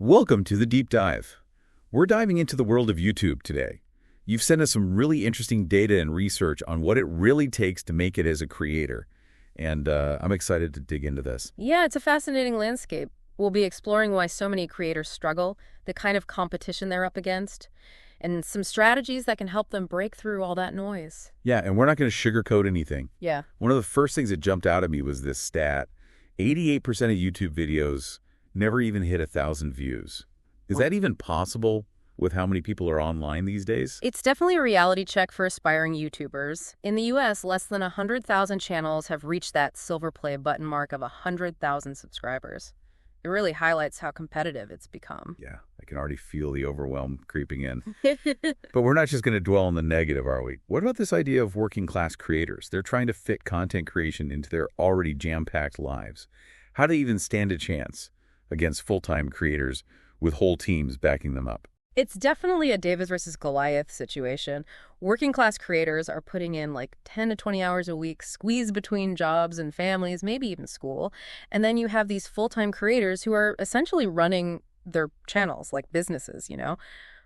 Welcome to the Deep Dive. We're diving into the world of YouTube today. You've sent us some really interesting data and research on what it really takes to make it as a creator. And I'm excited to dig into this. Yeah, it's a fascinating landscape. We'll be exploring why so many creators struggle, the kind of competition they're up against, and some strategies that can help them break through all that noise. Yeah, and we're not going to sugarcoat anything. Yeah. One of the first things that jumped out at me was this stat. 88% of YouTube videos never even hit 1,000 views. Is that even possible with how many people are online these days? It's definitely a reality check for aspiring YouTubers. In the US, less than 100,000 channels have reached that silver play button mark of 100,000 subscribers. It really highlights how competitive it's become. Yeah, I can already feel the overwhelm creeping in. But we're not just going to dwell on the negative, are we? What about this idea of working class creators? They're trying to fit content creation into their already jam-packed lives. How do they even stand a chance against full-time creators with whole teams backing them up? It's definitely a David versus Goliath situation. Working class creators are putting in like 10 to 20 hours a week, squeezed between jobs and families, maybe even school. And then you have these full-time creators who are essentially running their channels like businesses,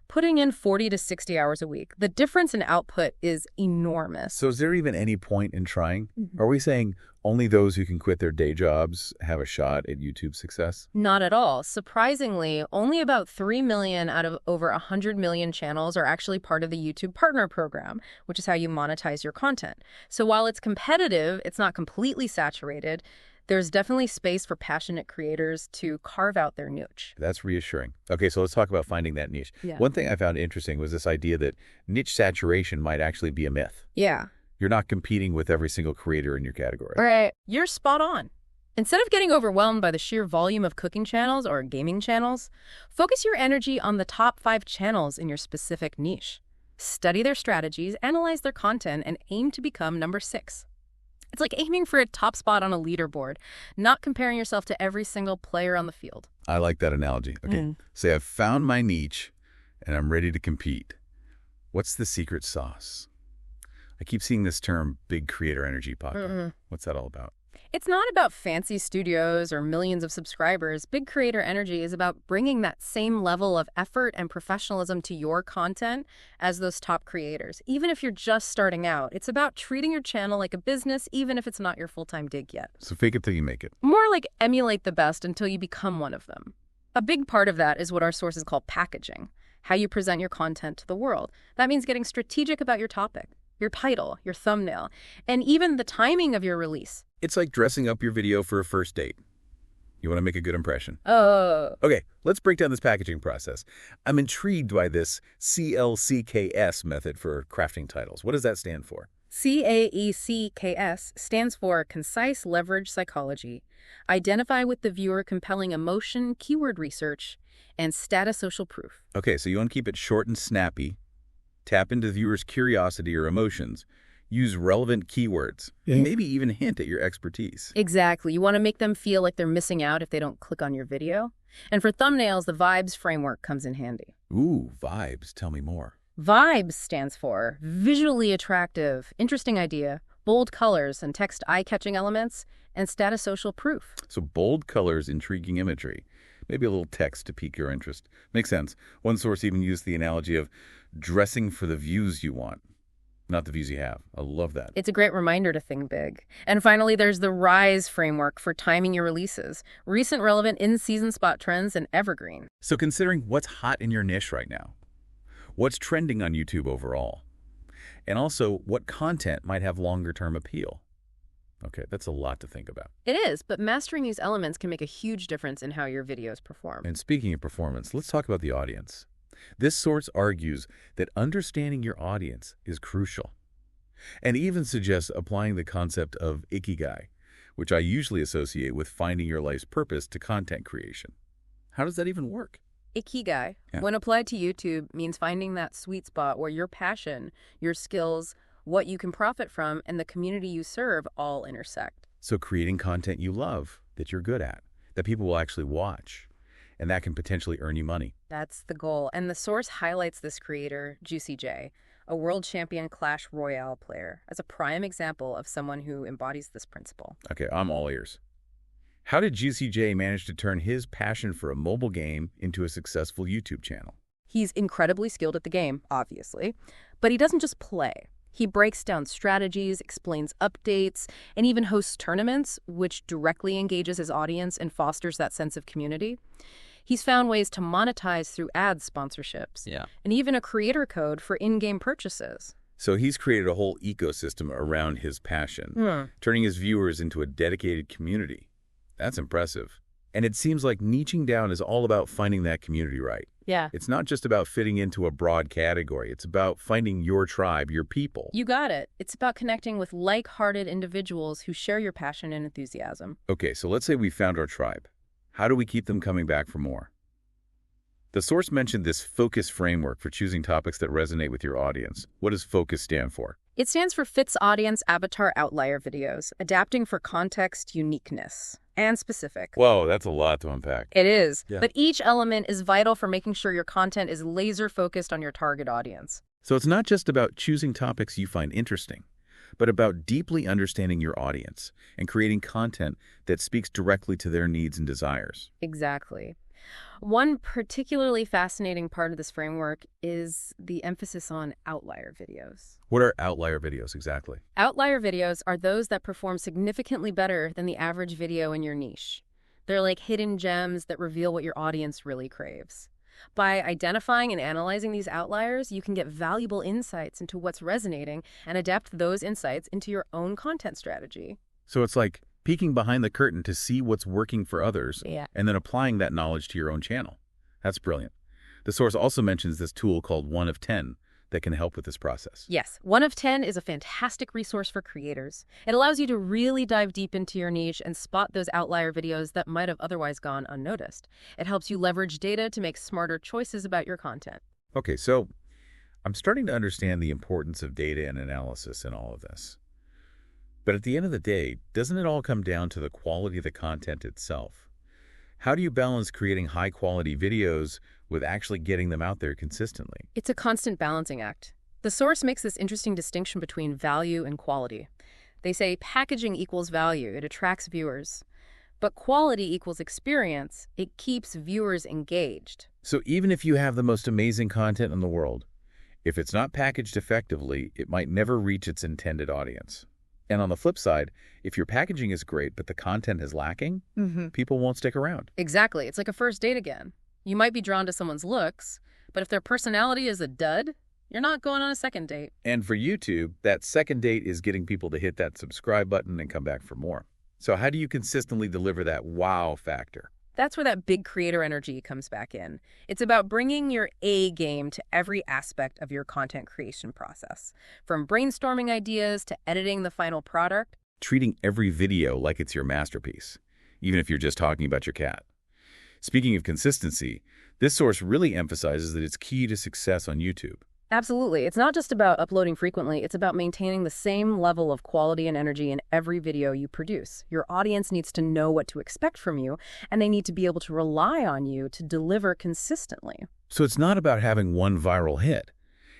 putting in 40 to 60 hours a week. The difference in output is enormous. So is there even any point in trying? Are we saying only those who can quit their day jobs have a shot at YouTube success? Not at all. Surprisingly, only about 3 million out of over 100 million channels are actually part of the YouTube Partner Program, which is how you monetize your content. So while it's competitive, it's not completely saturated. There's definitely space for passionate creators to carve out their niche. That's reassuring. Okay, so let's talk about finding that niche. Yeah. One thing I found interesting was this idea that niche saturation might actually be a myth. Yeah. You're not competing with every single creator in your category. Right. You're spot on. Instead of getting overwhelmed by the sheer volume of cooking channels or gaming channels, focus your energy on the top 5 channels in your specific niche. Study their strategies, analyze their content, and aim to become number 6. It's like aiming for a top spot on a leaderboard, not comparing yourself to every single player on the field. I like that analogy. Okay, say I've found my niche and I'm ready to compete. What's the secret sauce? I keep seeing this term, big creator energy pop up. What's that all about? It's not about fancy studios or millions of subscribers. Big creator energy is about bringing that same level of effort and professionalism to your content as those top creators. Even if you're just starting out, it's about treating your channel like a business, even if it's not your full-time gig yet. So fake it till you make it. More like emulate the best until you become one of them. A big part of that is what our sources call packaging, how you present your content to the world. That means getting strategic about your topic, your title, your thumbnail, and even the timing of your release. It's like dressing up your video for a first date. You want to make a good impression. Oh. Okay, let's break down this packaging process. I'm intrigued by this C.L.I.C.K.S method for crafting titles. What does that stand for? C.A.E.C.K.S stands for Concise Leverage Psychology. Identify with the viewer compelling emotion, keyword research, and status social proof. Okay, so you want to keep it short and snappy, tap into the viewer's curiosity or emotions, use relevant keywords, and maybe even hint at your expertise. Exactly. You want to make them feel like they're missing out if they don't click on your video. And for thumbnails, the V.I.B.E.S framework comes in handy. Ooh, vibes. Tell me more. V.I.B.E.S stands for visually attractive, interesting idea, bold colors and text eye-catching elements, and status social proof. So bold colors, intriguing imagery, maybe a little text to pique your interest. Makes sense. One source even used the analogy of dressing for the views you want, not the views you have. I love that. It's a great reminder to think big. And finally, there's the R.I.S.E framework for timing your releases, recent relevant in-season spot trends, and evergreen. So considering what's hot in your niche right now, what's trending on YouTube overall, and also what content might have longer-term appeal. Okay, that's a lot to think about. It is, but mastering these elements can make a huge difference in how your videos perform. And speaking of performance, let's talk about the audience. This source argues that understanding your audience is crucial, and even suggests applying the concept of Ikigai, which I usually associate with finding your life's purpose to content creation. How does that even work? Ikigai, when applied to YouTube, means finding that sweet spot where your passion, your skills, what you can profit from, and the community you serve all intersect. So creating content you love, that you're good at, that people will actually watch, and that can potentially earn you money. That's the goal. And the source highlights this creator, JuicyJay, a world champion Clash Royale player, as a prime example of someone who embodies this principle. Okay, I'm all ears. How did JuicyJay manage to turn his passion for a mobile game into a successful YouTube channel? He's incredibly skilled at the game, obviously, but he doesn't just play. He breaks down strategies, explains updates, and even hosts tournaments, which directly engages his audience and fosters that sense of community. He's found ways to monetize through ad sponsorships, and even a creator code for in-game purchases. So he's created a whole ecosystem around his passion, turning his viewers into a dedicated community. That's impressive. And it seems like niching down is all about finding that community right. Yeah. It's not just about fitting into a broad category. It's about finding your tribe, your people. You got it. It's about connecting with like-hearted individuals who share your passion and enthusiasm. Okay, so let's say we found our tribe. How do we keep them coming back for more? The source mentioned this focus framework for choosing topics that resonate with your audience. What does FOCUS stand for? It stands for Fits Audience Avatar Outlier Videos, adapting for context, uniqueness, and specific. Whoa, that's a lot to unpack. It is, but each element is vital for making sure your content is laser-focused on your target audience. So it's not just about choosing topics you find interesting, but about deeply understanding your audience and creating content that speaks directly to their needs and desires. Exactly. One particularly fascinating part of this framework is the emphasis on outlier videos. What are outlier videos exactly? Outlier videos are those that perform significantly better than the average video in your niche. They're like hidden gems that reveal what your audience really craves. By identifying and analyzing these outliers, you can get valuable insights into what's resonating and adapt those insights into your own content strategy. So it's like peeking behind the curtain to see what's working for others and then applying that knowledge to your own channel. That's brilliant. The source also mentions this tool called 1 of 10 that can help with this process. Yes, 1 of 10 is a fantastic resource for creators. It allows you to really dive deep into your niche and spot those outlier videos that might have otherwise gone unnoticed. It helps you leverage data to make smarter choices about your content. Okay, so I'm starting to understand the importance of data and analysis in all of this. But at the end of the day, doesn't it all come down to the quality of the content itself? How do you balance creating high-quality videos with actually getting them out there consistently? It's a constant balancing act. The source makes this interesting distinction between value and quality. They say packaging equals value, it attracts viewers. But quality equals experience, it keeps viewers engaged. So even if you have the most amazing content in the world, if it's not packaged effectively, it might never reach its intended audience. And on the flip side, if your packaging is great but the content is lacking, people won't stick around. Exactly. It's like a first date again. You might be drawn to someone's looks, but if their personality is a dud, you're not going on a second date. And for YouTube, that second date is getting people to hit that subscribe button and come back for more. So how do you consistently deliver that wow factor? That's where that big creator energy comes back in. It's about bringing your A game to every aspect of your content creation process, from brainstorming ideas to editing the final product. Treating every video like it's your masterpiece, even if you're just talking about your cat. Speaking of consistency, this source really emphasizes that it's key to success on YouTube. Absolutely. It's not just about uploading frequently. It's about maintaining the same level of quality and energy in every video you produce. Your audience needs to know what to expect from you, and they need to be able to rely on you to deliver consistently. So it's not about having one viral hit.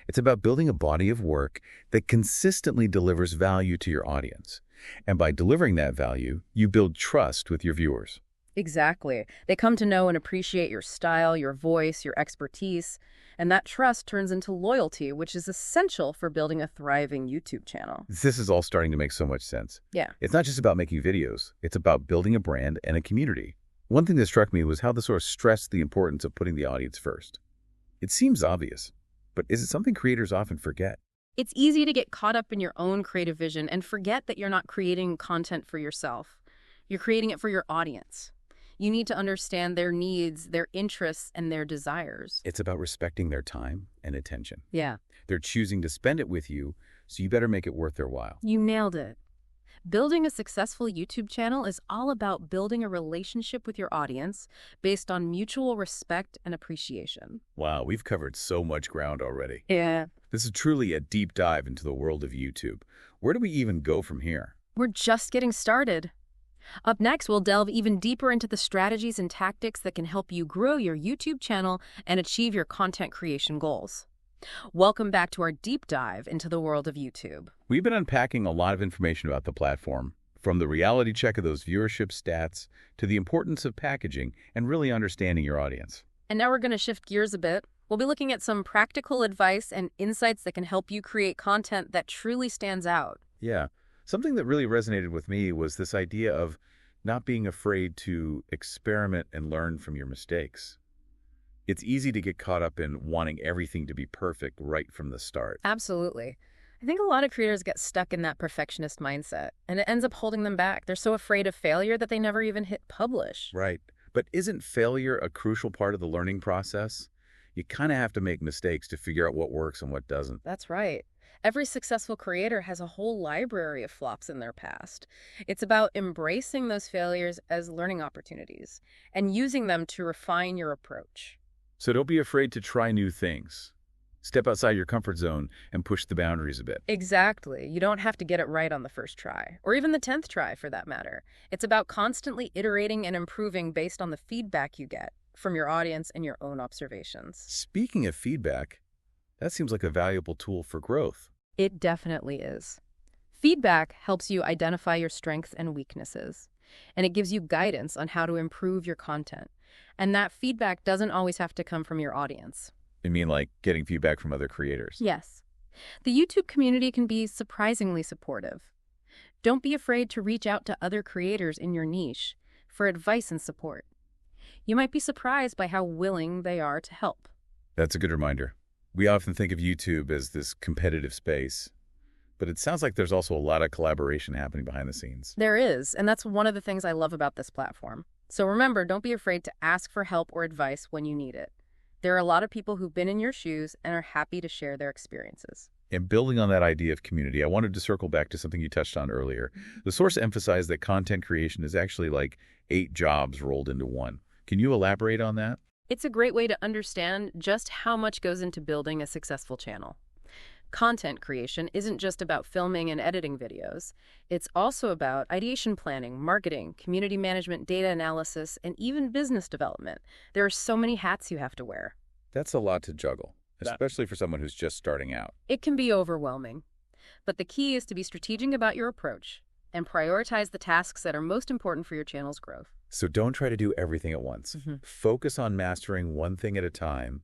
It's about building a body of work that consistently delivers value to your audience. And by delivering that value, you build trust with your viewers. Exactly. They come to know and appreciate your style, your voice, your expertise, and that trust turns into loyalty, which is essential for building a thriving YouTube channel. This is all starting to make so much sense. Yeah. It's not just about making videos. It's about building a brand and a community. One thing that struck me was how the source stressed the importance of putting the audience first. It seems obvious, but is it something creators often forget? It's easy to get caught up in your own creative vision and forget that you're not creating content for yourself. You're creating it for your audience. You need to understand their needs, their interests, and their desires. It's about respecting their time and attention. Yeah. They're choosing to spend it with you, so you better make it worth their while. You nailed it. Building a successful YouTube channel is all about building a relationship with your audience based on mutual respect and appreciation. Wow, we've covered so much ground already. Yeah. This is truly a deep dive into the world of YouTube. Where do we even go from here? We're just getting started. Up next, we'll delve even deeper into the strategies and tactics that can help you grow your YouTube channel and achieve your content creation goals. Welcome back to our deep dive into the world of YouTube. We've been unpacking a lot of information about the platform, From the reality check of those viewership stats to the importance of packaging and really understanding your audience. And now we're going to shift gears a bit. We'll be looking at some practical advice and insights that can help you create content that truly stands out. Yeah. Something that really resonated with me was this idea of not being afraid to experiment and learn from your mistakes. It's easy to get caught up in wanting everything to be perfect right from the start. Absolutely. I think a lot of creators get stuck in that perfectionist mindset, and it ends up holding them back. They're so afraid of failure that they never even hit publish. Right. But isn't failure a crucial part of the learning process? You kind of have to make mistakes to figure out what works and what doesn't. That's right. Every successful creator has a whole library of flops in their past. It's about embracing those failures as learning opportunities and using them to refine your approach. So don't be afraid to try new things. Step outside your comfort zone and push the boundaries a bit. Exactly. You don't have to get it right on the first try, or even the 10th try for that matter. It's about constantly iterating and improving based on the feedback you get from your audience and your own observations. Speaking of feedback, that seems like a valuable tool for growth. It definitely is. Feedback helps you identify your strengths and weaknesses, and it gives you guidance on how to improve your content. And that feedback doesn't always have to come from your audience. I mean, like getting feedback from other creators. Yes. The YouTube community can be surprisingly supportive. Don't be afraid to reach out to other creators in your niche for advice and support. You might be surprised by how willing they are to help. That's a good reminder. We often think of YouTube as this competitive space, but it sounds like there's also a lot of collaboration happening behind the scenes. There is, and that's one of the things I love about this platform. So remember, don't be afraid to ask for help or advice when you need it. There are a lot of people who've been in your shoes and are happy to share their experiences. And building on that idea of community, I wanted to circle back to something you touched on earlier. The source emphasized that content creation is actually like 8 jobs rolled into one. Can you elaborate on that? It's a great way to understand just how much goes into building a successful channel. Content creation isn't just about filming and editing videos. It's also about ideation planning, marketing, community management, data analysis, and even business development. There are so many hats you have to wear. That's a lot to juggle, especially for someone who's just starting out. It can be overwhelming. But the key is to be strategic about your approach and prioritize the tasks that are most important for your channel's growth. So don't try to do everything at once. Focus on mastering one thing at a time,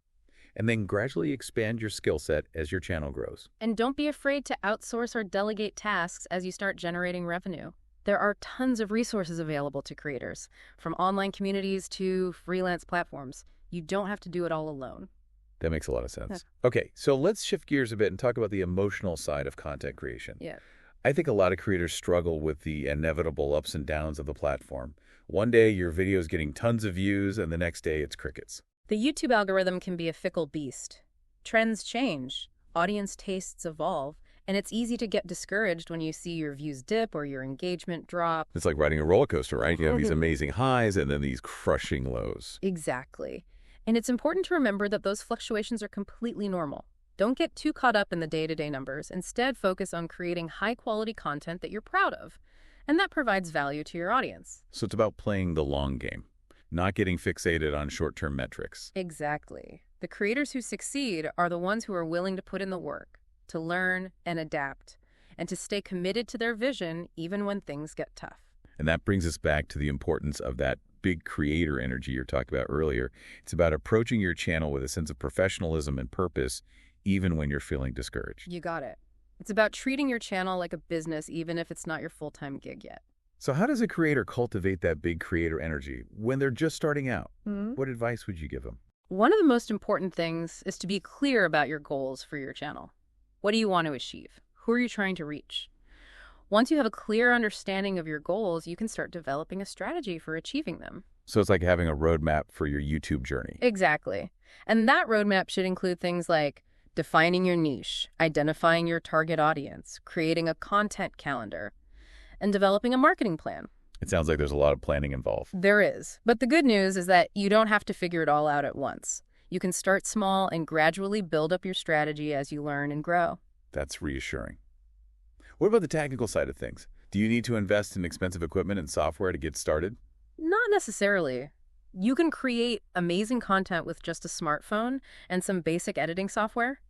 and then gradually expand your skill set as your channel grows. And don't be afraid to outsource or delegate tasks as you start generating revenue. There are tons of resources available to creators, from online communities to freelance platforms. You don't have to do it all alone. That makes a lot of sense. Okay, so let's shift gears a bit and talk about the emotional side of content creation. Yeah. I think a lot of creators struggle with the inevitable ups and downs of the platform. One day your video is getting tons of views, and the next day it's crickets. The YouTube algorithm can be a fickle beast. Trends change, audience tastes evolve, and it's easy to get discouraged when you see your views dip or your engagement drop. It's like riding a roller coaster, right? You have these amazing highs and then these crushing lows. Exactly. And it's important to remember that those fluctuations are completely normal. Don't get too caught up in the day-to-day numbers. Instead, focus on creating high-quality content that you're proud of, and that provides value to your audience. So it's about playing the long game, not getting fixated on short-term metrics. Exactly. The creators who succeed are the ones who are willing to put in the work, to learn and adapt, and to stay committed to their vision even when things get tough. And that brings us back to the importance of that big creator energy you're talking about earlier. It's about approaching your channel with a sense of professionalism and purpose, even when you're feeling discouraged. You got it. It's about treating your channel like a business, even if it's not your full-time gig yet. So how does a creator cultivate that big creator energy when they're just starting out? What advice would you give them? One of the most important things is to be clear about your goals for your channel. What do you want to achieve? Who are you trying to reach? Once you have a clear understanding of your goals, you can start developing a strategy for achieving them. So it's like having a roadmap for your YouTube journey. Exactly. And that roadmap should include things like defining your niche, identifying your target audience, creating a content calendar, and developing a marketing plan. It sounds like there's a lot of planning involved. There is. But the good news is that you don't have to figure it all out at once. You can start small and gradually build up your strategy as you learn and grow. That's reassuring. What about the technical side of things? Do you need to invest in expensive equipment and software to get started? Not necessarily. You can create amazing content with just a smartphone and some basic editing software.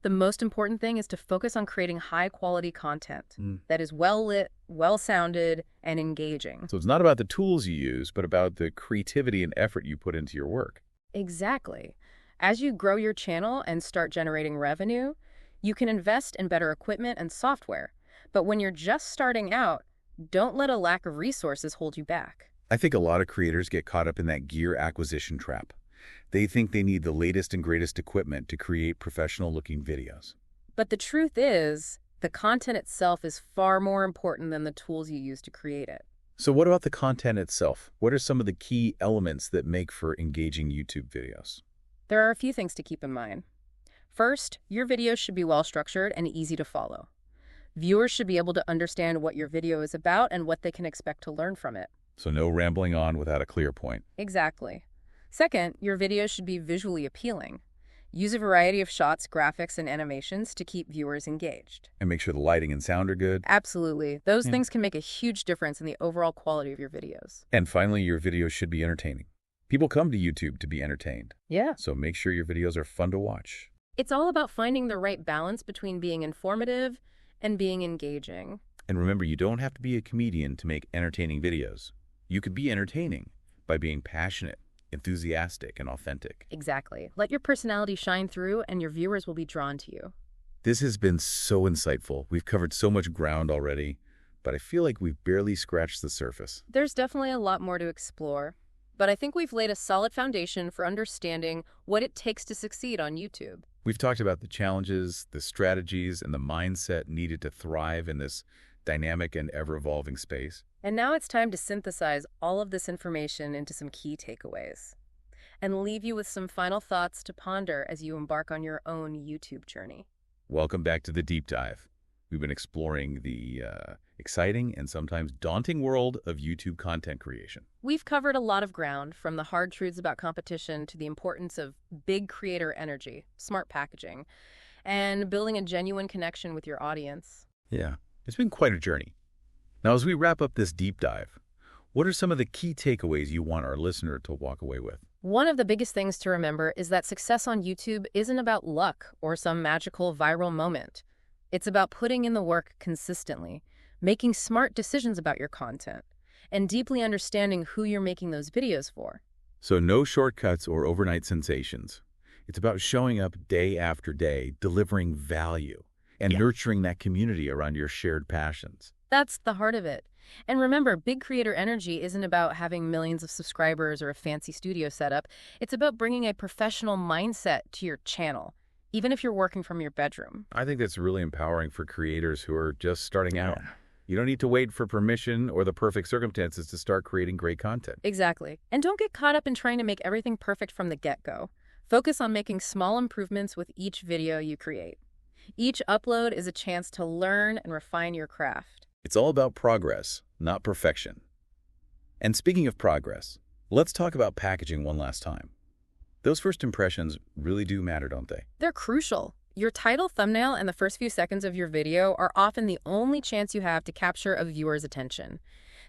The most important thing is to focus on creating high-quality content that is well-lit, well-sounded, and engaging. So it's not about the tools you use, but about the creativity and effort you put into your work. Exactly. As you grow your channel and start generating revenue, you can invest in better equipment and software. But when you're just starting out, don't let a lack of resources hold you back. I think a lot of creators get caught up in that gear acquisition trap. They think they need the latest and greatest equipment to create professional-looking videos. But the truth is, the content itself is far more important than the tools you use to create it. So what about the content itself? What are some of the key elements that make for engaging YouTube videos? There are a few things to keep in mind. First, your videos should be well-structured and easy to follow. Viewers should be able to understand what your video is about and what they can expect to learn from it. So no rambling on without a clear point. Exactly. Second, your videos should be visually appealing. Use a variety of shots, graphics, and animations to keep viewers engaged. And make sure the lighting and sound are good. Absolutely. Those things can make a huge difference in the overall quality of your videos. And finally, your videos should be entertaining. People come to YouTube to be entertained. Yeah. So make sure your videos are fun to watch. It's all about finding the right balance between being informative and being engaging. And remember, you don't have to be a comedian to make entertaining videos. You could be entertaining by being passionate, enthusiastic, and authentic. Exactly. Let your personality shine through and your viewers will be drawn to you. This has been so insightful. We've covered so much ground already, but I feel like we've barely scratched the surface. There's definitely a lot more to explore, but I think we've laid a solid foundation for understanding what it takes to succeed on YouTube. We've talked about the challenges, the strategies, and the mindset needed to thrive in this dynamic and ever-evolving space. And now it's time to synthesize all of this information into some key takeaways and leave you with some final thoughts to ponder as you embark on your own YouTube journey. Welcome back to the Deep Dive. We've been exploring the exciting and sometimes daunting world of YouTube content creation. We've covered a lot of ground, from the hard truths about competition to the importance of big creator energy, smart packaging, and building a genuine connection with your audience. Yeah, it's been quite a journey. Now, as we wrap up this deep dive, what are some of the key takeaways you want our listener to walk away with? One of the biggest things to remember is that success on YouTube isn't about luck or some magical viral moment. It's about putting in the work consistently, making smart decisions about your content, and deeply understanding who you're making those videos for. So no shortcuts or overnight sensations. It's about showing up day after day, delivering value, and nurturing that community around your shared passions. That's the heart of it. And remember, big creator energy isn't about having millions of subscribers or a fancy studio setup. It's about bringing a professional mindset to your channel, even if you're working from your bedroom. I think that's really empowering for creators who are just starting out. You don't need to wait for permission or the perfect circumstances to start creating great content. Exactly. And don't get caught up in trying to make everything perfect from the get-go. Focus on making small improvements with each video you create. Each upload is a chance to learn and refine your craft. It's all about progress, not perfection. And speaking of progress, let's talk about packaging one last time. Those first impressions really do matter, don't they? They're crucial. Your title, thumbnail, and the first few seconds of your video are often the only chance you have to capture a viewer's attention.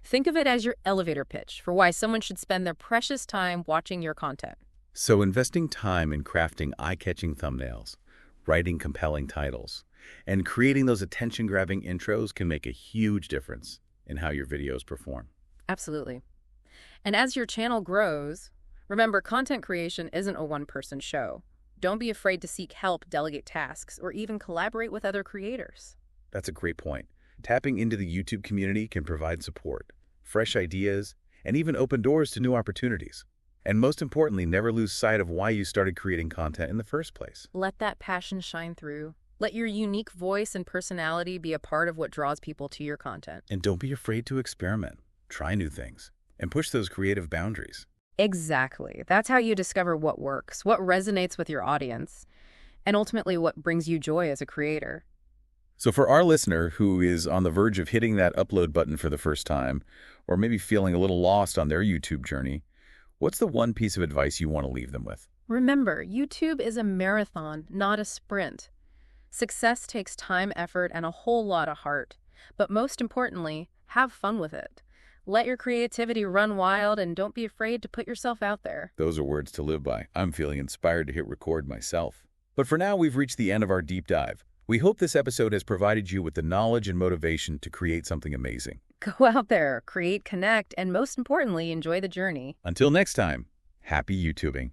Think of it as your elevator pitch for why someone should spend their precious time watching your content. So investing time in crafting eye-catching thumbnails, writing compelling titles, and creating those attention-grabbing intros can make a huge difference in how your videos perform. Absolutely. And as your channel grows, remember, content creation isn't a one-person show. Don't be afraid to seek help, delegate tasks, or even collaborate with other creators. That's a great point. Tapping into the YouTube community can provide support, fresh ideas, and even open doors to new opportunities. And most importantly, never lose sight of why you started creating content in the first place. Let that passion shine through. Let your unique voice and personality be a part of what draws people to your content. And don't be afraid to experiment, try new things, and push those creative boundaries. Exactly. That's how you discover what works, what resonates with your audience, and ultimately what brings you joy as a creator. So for our listener who is on the verge of hitting that upload button for the first time, or maybe feeling a little lost on their YouTube journey, what's the one piece of advice you want to leave them with? Remember, YouTube is a marathon, not a sprint. Success takes time, effort, and a whole lot of heart. But most importantly, have fun with it. Let your creativity run wild and don't be afraid to put yourself out there. Those are words to live by. I'm feeling inspired to hit record myself. But for now, we've reached the end of our deep dive. We hope this episode has provided you with the knowledge and motivation to create something amazing. Go out there, create, connect, and most importantly, enjoy the journey. Until next time, happy YouTubing.